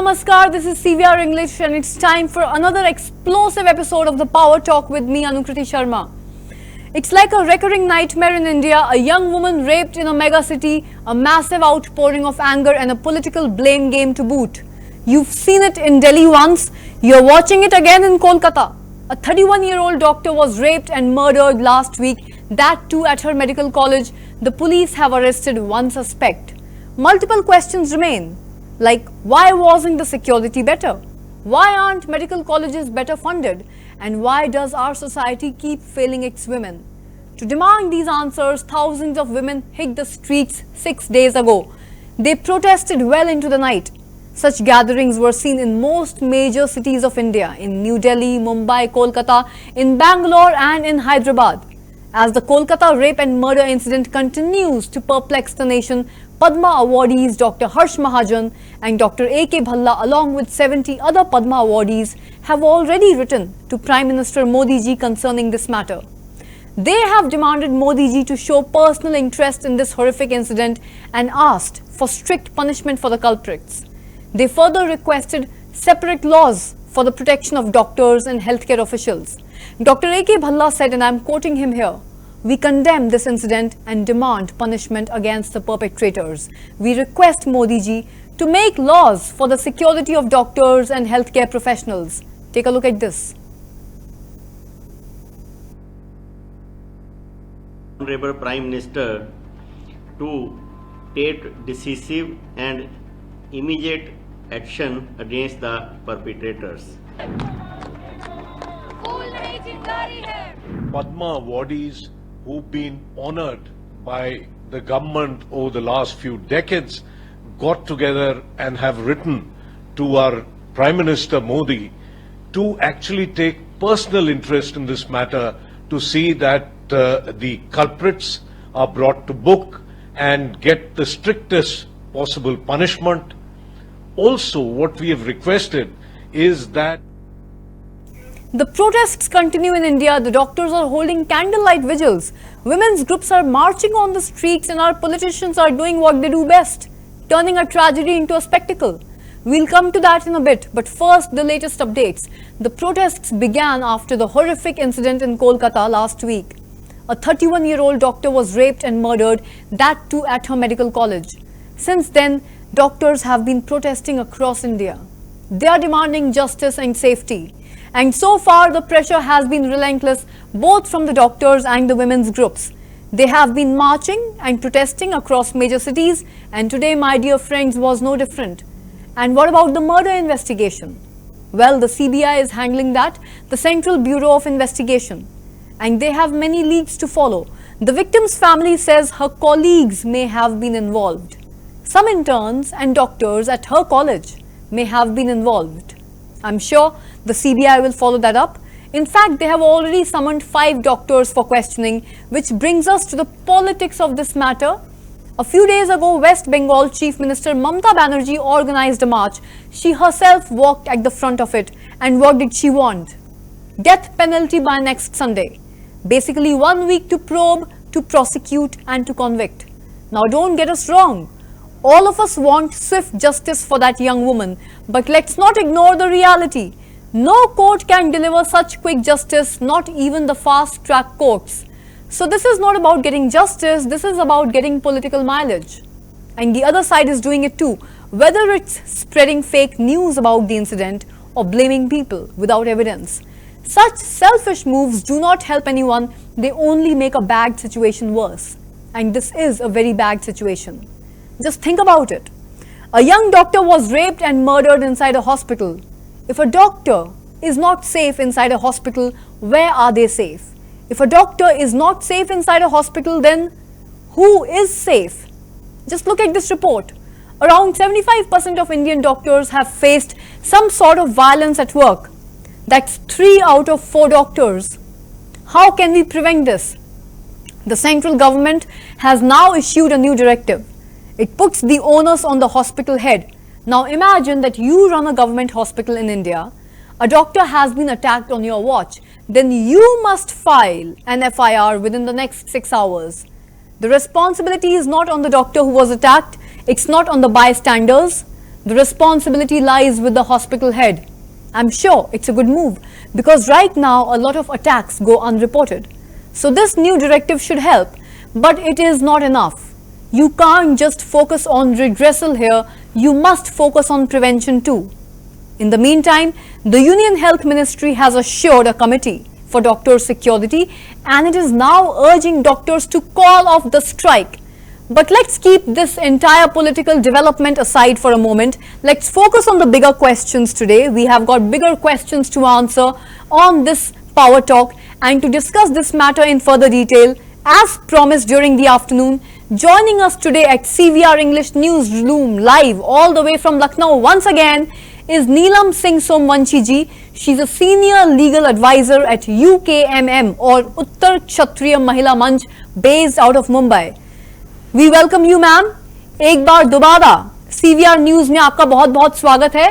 Namaskar, this is CVR English and it's time for another explosive episode of the Power Talk with me, Anukriti Sharma. It's like a recurring nightmare in India, a young woman raped in a mega city, a massive outpouring of anger and a political blame game to boot. You've seen it in Delhi once, you're watching it again in Kolkata. A 31-year-old doctor was raped and murdered last week, that too at her medical college. The police have arrested one suspect. Multiple questions remain. Like, why wasn't the security better? Why aren't medical colleges better funded? And why does our society keep failing its women? To demand these answers, thousands of women hit the streets 6 days ago. They protested well into the night. Such gatherings were seen in most major cities of India, in New Delhi, Mumbai, Kolkata, in Bangalore and in Hyderabad. As the Kolkata rape and murder incident continues to perplex the nation, Padma awardees Dr. Harsh Mahajan and Dr. A.K. Bhalla along with 70 other Padma awardees have already written to Prime Minister Modi ji concerning this matter. They have demanded Modi ji to show personal interest in this horrific incident and asked for strict punishment for the culprits. They further requested separate laws for the protection of doctors and healthcare officials. Dr. A.K. Bhalla said, and I am quoting him here, "We condemn this incident and demand punishment against the perpetrators. We request Modi ji to make laws for the security of doctors and healthcare professionals." Take a look at this. Honorable Prime Minister to take decisive and immediate action against the perpetrators. Padma awardees who've been honored by the government over the last few decades got together and have written to our Prime Minister Modi to actually take personal interest in this matter to see that the culprits are brought to book and get the strictest possible punishment. Also, what we have requested is that the protests continue in India. The doctors are holding candlelight vigils. Women's groups are marching on the streets and our politicians are doing what they do best, turning a tragedy into a spectacle. We'll come to that in a bit, but first the latest updates. The protests began after the horrific incident in Kolkata last week. A 31-year-old doctor was raped and murdered, that too at her medical college. Since then, doctors have been protesting across India. They are demanding justice and safety. And so far, the pressure has been relentless, both from the doctors and the women's groups. They have been marching and protesting across major cities, and today, my dear friends, was no different. And what about the murder investigation? Well, the CBI is handling that, the Central Bureau of Investigation. And they have many leads to follow. The victim's family says her colleagues may have been involved. Some interns and doctors at her college may have been involved. I'm sure the CBI will follow that up. In fact, they have already summoned 5 doctors for questioning, which brings us to the politics of this matter. A few days ago, West Bengal Chief Minister Mamata Banerjee organized a march. She herself walked at the front of it. And what did she want? Death penalty by next Sunday. Basically 1 week to probe, to prosecute and to convict. Now don't get us wrong. All of us want swift justice for that young woman, but let's not ignore the reality. No court can deliver such quick justice, not even the fast-track courts. So this is not about getting justice, this is about getting political mileage. And the other side is doing it too, whether it's spreading fake news about the incident or blaming people without evidence. Such selfish moves do not help anyone, they only make a bad situation worse. And this is a very bad situation. Just think about it. A young doctor was raped and murdered inside a hospital. If a doctor is not safe inside a hospital, where are they safe? If a doctor is not safe inside a hospital, then who is safe? Just look at this report. Around 75% of Indian doctors have faced some sort of violence at work. That's 3 out of 4 doctors. How can we prevent this? The central government has now issued a new directive. It puts the onus on the hospital head. Now imagine that you run a government hospital in India. A doctor has been attacked on your watch. Then you must file an FIR within the next 6 hours. The responsibility is not on the doctor who was attacked. It's not on the bystanders. the responsibility lies with the hospital head. I'm sure it's a good move because right now a lot of attacks go unreported. So this new directive should help, but it is not enough. You can't just focus on redressal here, you must focus on prevention too. In the meantime, the Union Health Ministry has assured a committee for doctor security and it is now urging doctors to call off the strike. But let's keep this entire political development aside for a moment. Let's focus on the bigger questions today. We have got bigger questions to answer on this Power Talk, and to discuss this matter in further detail, as promised during the afternoon, joining us today at CVR English Newsroom live all the way from Lucknow once again is Neelam Singh Somvanshi ji. She's a senior legal advisor at UKMM or Uttar Kshatriya Mahila Manch based out of Mumbai. We welcome you ma'am. एक बार दोबारा CVR news में आपका बहुत बहुत स्वागत है।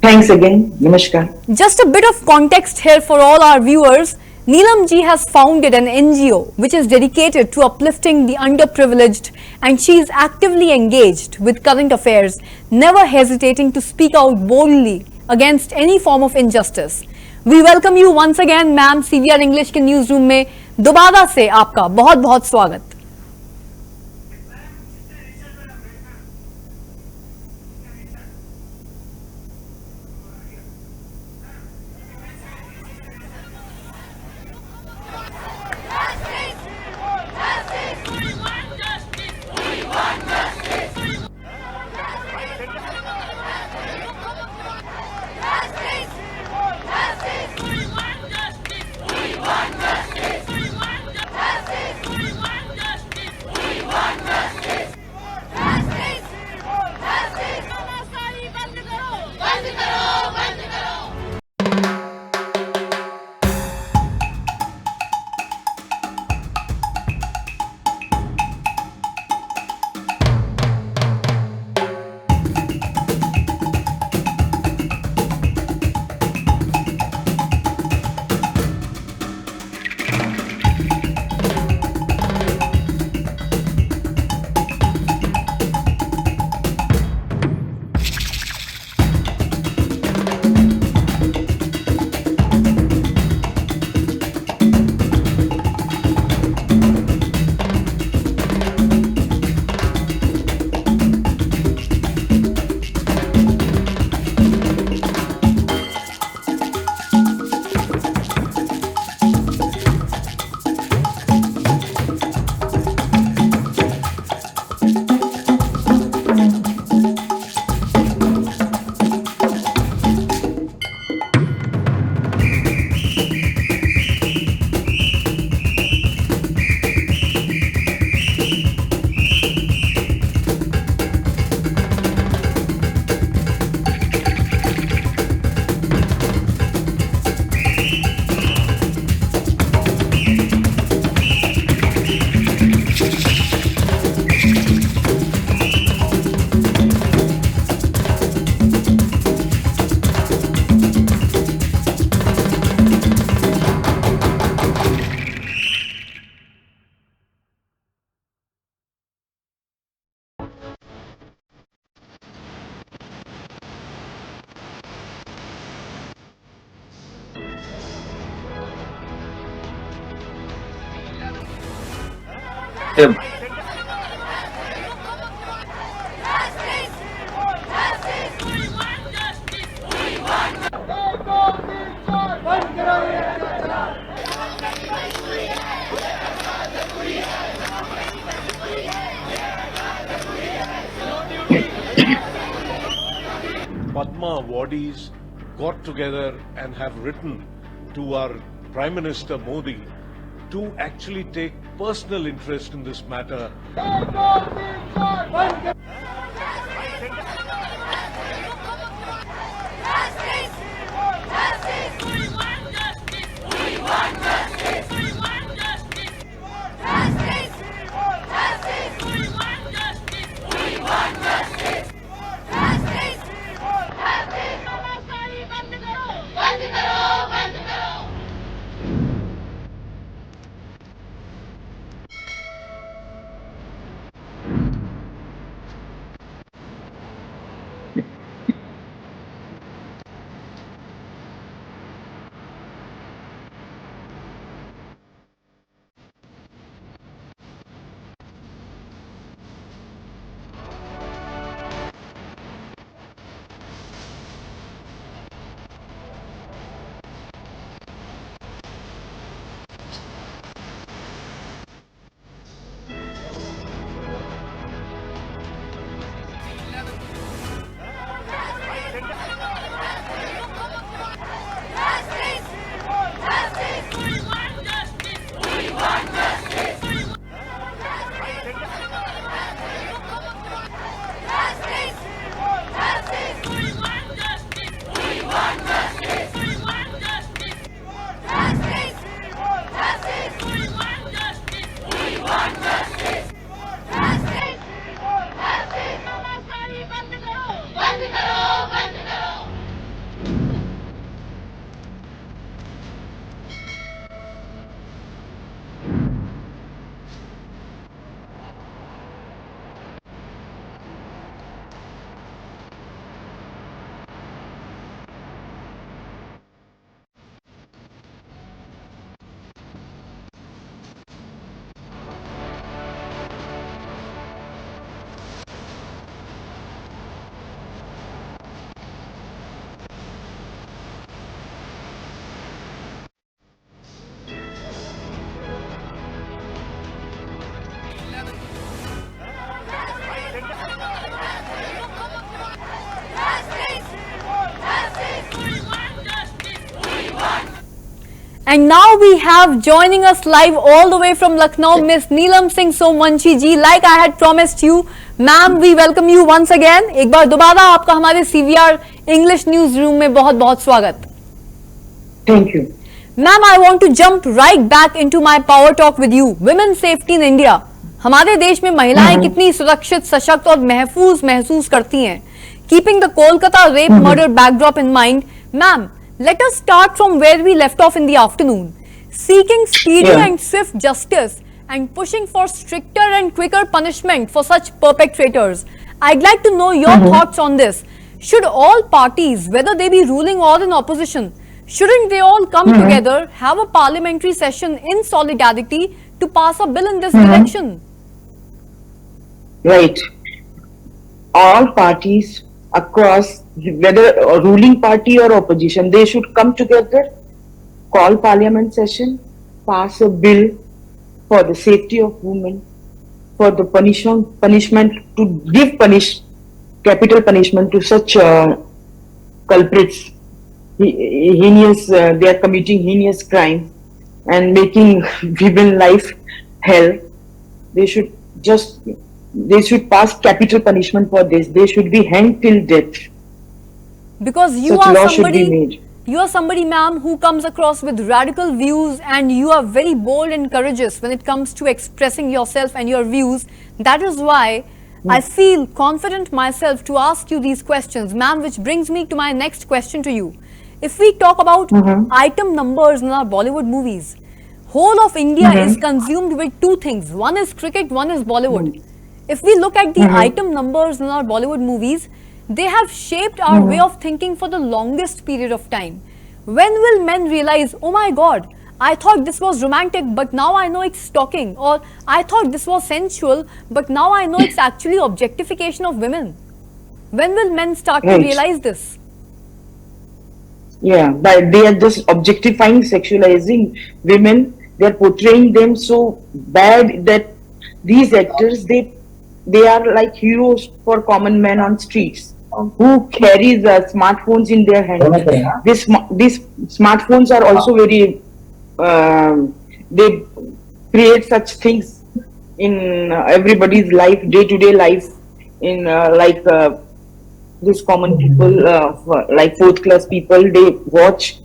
Thanks again. Namaskar. Just a bit of context here for all our viewers. Neelam ji has founded an NGO which is dedicated to uplifting the underprivileged, and she is actively engaged with current affairs, never hesitating to speak out boldly against any form of injustice. We welcome you once again, ma'am, CVR English के news room में दोबारा से आपका बहुत बहुत स्वागत। Tim. Padma Wadis got together and have written to our Prime Minister Modi to actually take personal interest in this matter. And now we have joining us live all the way from Lucknow, Miss Neelam Singh Somanchi ji. Like I had promised you, ma'am, we welcome you once again. एक बार दोबारा आपका हमारे CVR English News Room में बहुत-बहुत स्वागत. Thank you. Ma'am, I want to jump right back into my power talk with you. Women safety in India. हमारे देश में महिलाएं कितनी सुरक्षित, सशक्त और महफूज महसूस करती हैं. Keeping the Kolkata rape murder backdrop in mind, ma'am, let us start from where we left off in the afternoon. Seeking speedy Yeah. and swift justice and pushing for stricter and quicker punishment for such perpetrators. I'd like to know your thoughts on this. Should all parties, whether they be ruling or in opposition, shouldn't they all come together, have a parliamentary session in solidarity to pass a bill in this direction? Right. All parties across, whether a ruling party or opposition, they should come together, call parliament session, pass a bill for the safety of women, for the punishment to give capital punishment to such culprits. Heinous, they are committing heinous crime and making women life hell. They should pass capital punishment for this. They should be hanged till death. Because you Such are law should be somebody, made. you are somebody, ma'am, who comes across with radical views, and you are very bold and courageous when it comes to expressing yourself and your views. That is why I feel confident myself to ask you these questions, ma'am, which brings me to my next question to you. If we talk about item numbers in our Bollywood movies, whole of India is consumed with two things. One is cricket, one is Bollywood. If we look at the item numbers in our Bollywood movies, they have shaped our way of thinking for the longest period of time. When will men realize, oh my God, I thought this was romantic, but now I know it's stalking, or I thought this was sensual, but now I know it's actually objectification of women? When will men start to Right. realize this? Yeah, but they are just objectifying, sexualizing women. They are portraying them so bad that these actors, they are like heroes for common men on streets who carries smartphones in their hand. These smartphones are also very, they create such things in everybody's life, day-to-day life, in these common people, like fourth class people, they watch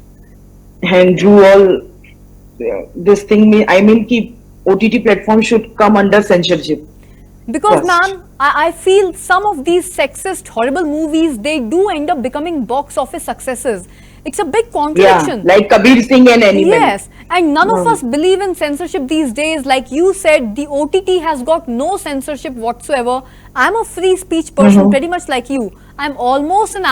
and do all this thing. I mean, OTT platform should come under censorship. Because, Yes. ma'am, I feel some of these sexist, horrible movies, they do end up becoming box office successes. It's a big Yeah, contradiction. like Kabir Singh and Animal. Yes, and none of us believe in censorship these days. Like you said, the OTT has got no censorship whatsoever. I'm a free speech person, pretty much like you. I'm almost an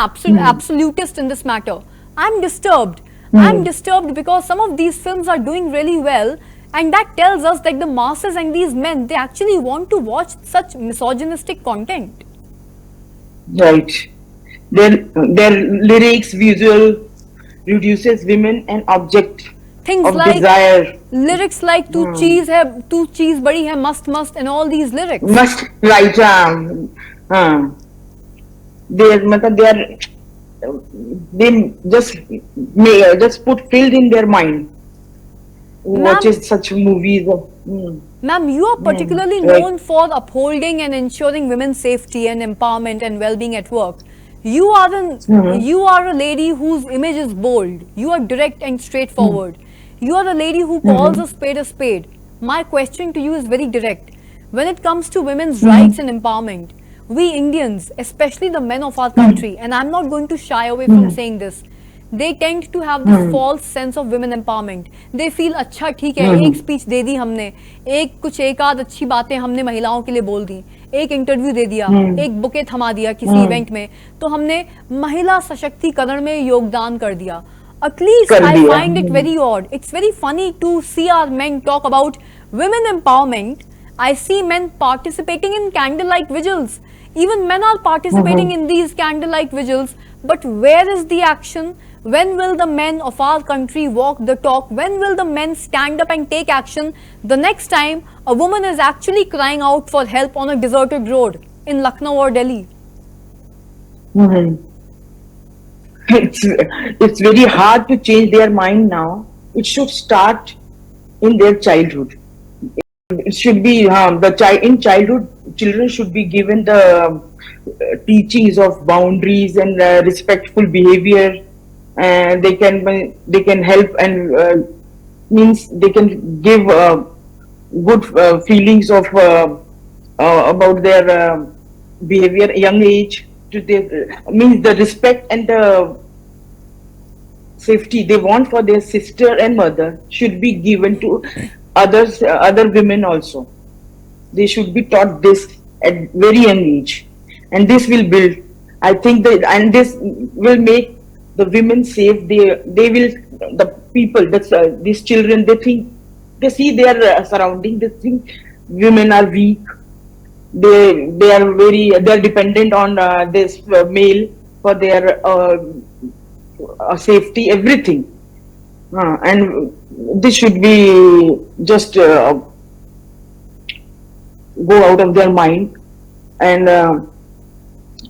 absolutist in this matter. I'm disturbed. I'm disturbed because some of these films are doing really well, and that tells us that the masses and these men, they actually want to watch such misogynistic content. Right. Their lyrics, visual reduces women an object Things of like desire. lyrics like "Tu cheez hai, tu cheez badi hai, must," and all these lyrics. Must right. They just put filled in their mind. Who Ma'am- watches such movies? Ma'am, you are particularly right. known for upholding and ensuring women's safety and empowerment and well-being at work. You are a lady whose image is bold. You are direct and straightforward. You are a lady who calls a spade a spade. My question to you is very direct. When it comes to women's rights and empowerment, we Indians, especially the men of our country, and I'm not going to shy away from saying this, they tend to have this false sense of women empowerment. They feel अच्छा ठीक है, एक speech दे दी हमने, एक आध अच्छी बातें हमने महिलाओं के लिए बोल दी, एक इंटरव्यू दे दिया, एक बुके थमा दिया किसी इवेंट में, तो हमने महिला सशक्तिकरण में योगदान कर दिया. At least I find it very odd. It's very funny to see our men talk about women empowerment. I see men participating in candlelight vigils. Even men are participating in these candlelight vigils. But where is the action? When will the men of our country walk the talk? When will the men stand up and take action the next time a woman is actually crying out for help on a deserted road in Lucknow or Delhi? It's very hard to change their mind now. it should start in their childhood. It should be in childhood, children should be given the teachings of boundaries and respectful behavior, and they can help and means they can give good feelings of about their behavior young age to their means the respect and the safety they want for their sister and mother should be given to other women also. They should be taught this at very young age, and this will build, I think that, and this will make the women safe. They will, the people, these children, they see their surrounding, they think women are weak, they're dependent on this male for their safety, everything. And this should be just go out of their mind. And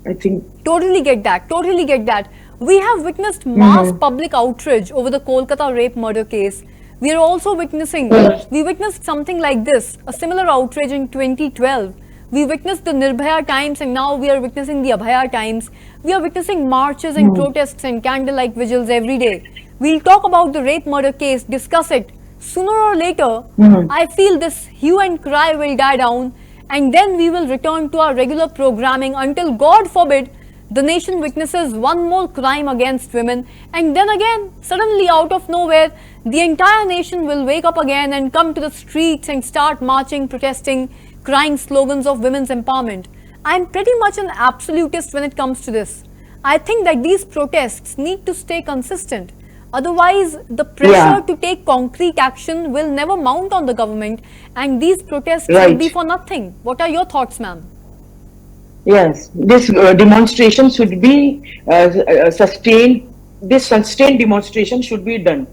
I think Totally get that. Totally get that. We have witnessed mass public outrage over the Kolkata rape murder case. We are also witnessing, we witnessed something like this, a similar outrage in 2012. We witnessed the Nirbhaya times, and now we are witnessing the Abhaya times. We are witnessing marches and protests and candlelight vigils every day. We'll talk about the rape murder case, discuss it. Sooner or later, I feel this hue and cry will die down, and then we will return to our regular programming until, God forbid, the nation witnesses one more crime against women, and then again, suddenly out of nowhere, the entire nation will wake up again and come to the streets and start marching, protesting, crying slogans of women's empowerment. I am pretty much an absolutist when it comes to this. I think that these protests need to stay consistent. Otherwise, the pressure to take concrete action will never mount on the government, and these protests will be for nothing. What are your thoughts, ma'am? yes, this demonstration should be sustained. This sustained demonstration should be done.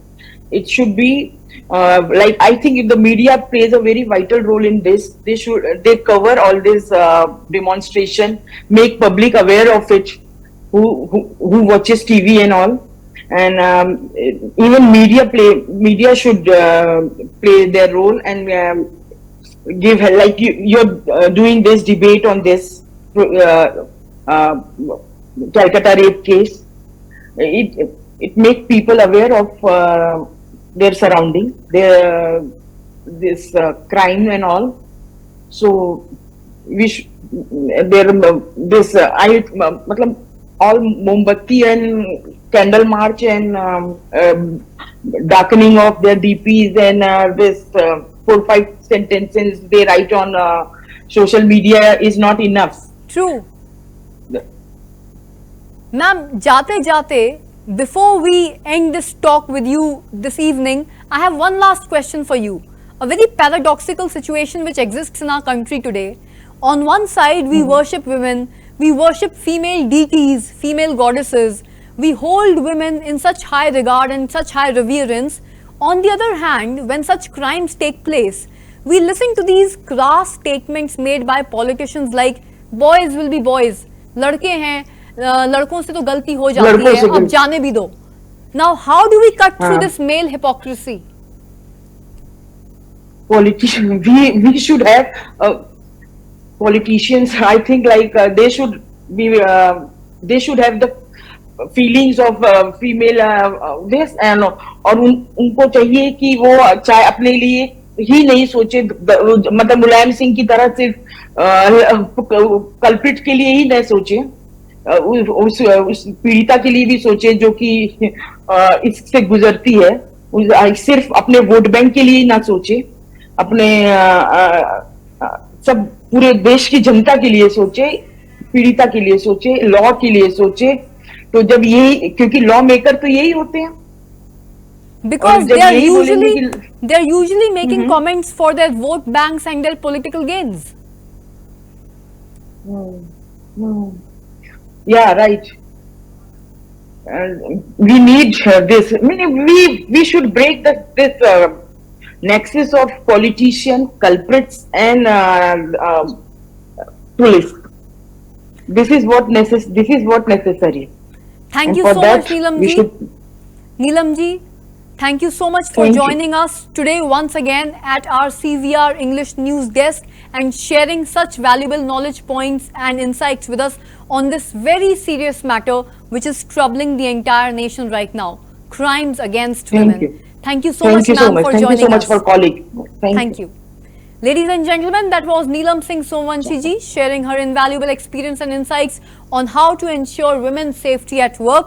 It should be like, I think if the media plays a very vital role in this, they cover all this demonstration, make public aware of it, who watches TV and all, and even media should play their role and give, like you're doing this debate on this Calcutta rape case. It make people aware of their surrounding, this crime and all. So we this matlab, all Mombatti and candle march and darkening of their DPs and this 4-5 sentences they write on social media is not enough. True. Ma'am, jate, before we end this talk with you this evening, I have one last question for you. A very paradoxical situation which exists in our country today. On one side, we worship women, we worship female deities, female goddesses, we hold women in such high regard and such high reverence. On the other hand, when such crimes take place, we listen to these crass statements made by politicians like, boys will be boys, लड़के हैं, लड़कों से तो गलती हो जाती है, अब जाने भी दो. Now, how do we cut through this male hypocrisy? Politicians, we should have politicians. I think like they should have the feelings of female this and और उनको चाहिए कि वो चाहे अपने लिए ही नहीं सोचे, मतलब मुलायम सिंह की तरह सिर्फ कल्प्रिट के लिए ही नहीं सोचे, उस पीड़िता के लिए भी सोचे जो कि इससे गुजरती है, सिर्फ अपने वोट बैंक के लिए ही ना सोचे, अपने सब पूरे देश की जनता के लिए सोचे, पीड़िता के लिए सोचे, लॉ के लिए सोचे. तो जब यही, क्योंकि लॉ मेकर तो यही होते हैं. Because they are usually making comments for their vote banks and their political gains. Yeah, right. We need this. I mean, we should break this nexus of politician, culprits, and police. This is what necessary. Thank you so much, Neelam ji. Neelam ji, Thank you so much for Thank you. joining us today once again at our CVR English News Desk and sharing such valuable knowledge points and insights with us on this very serious matter which is troubling the entire nation right now. Crimes against Thank women. you. Thank you so Thank much, you so ma'am, much. for Thank joining you so much us. for calling. Thank you. Ladies and gentlemen, that was Neelam Singh Sowanshi ji sharing her invaluable experience and insights on how to ensure women's safety at work.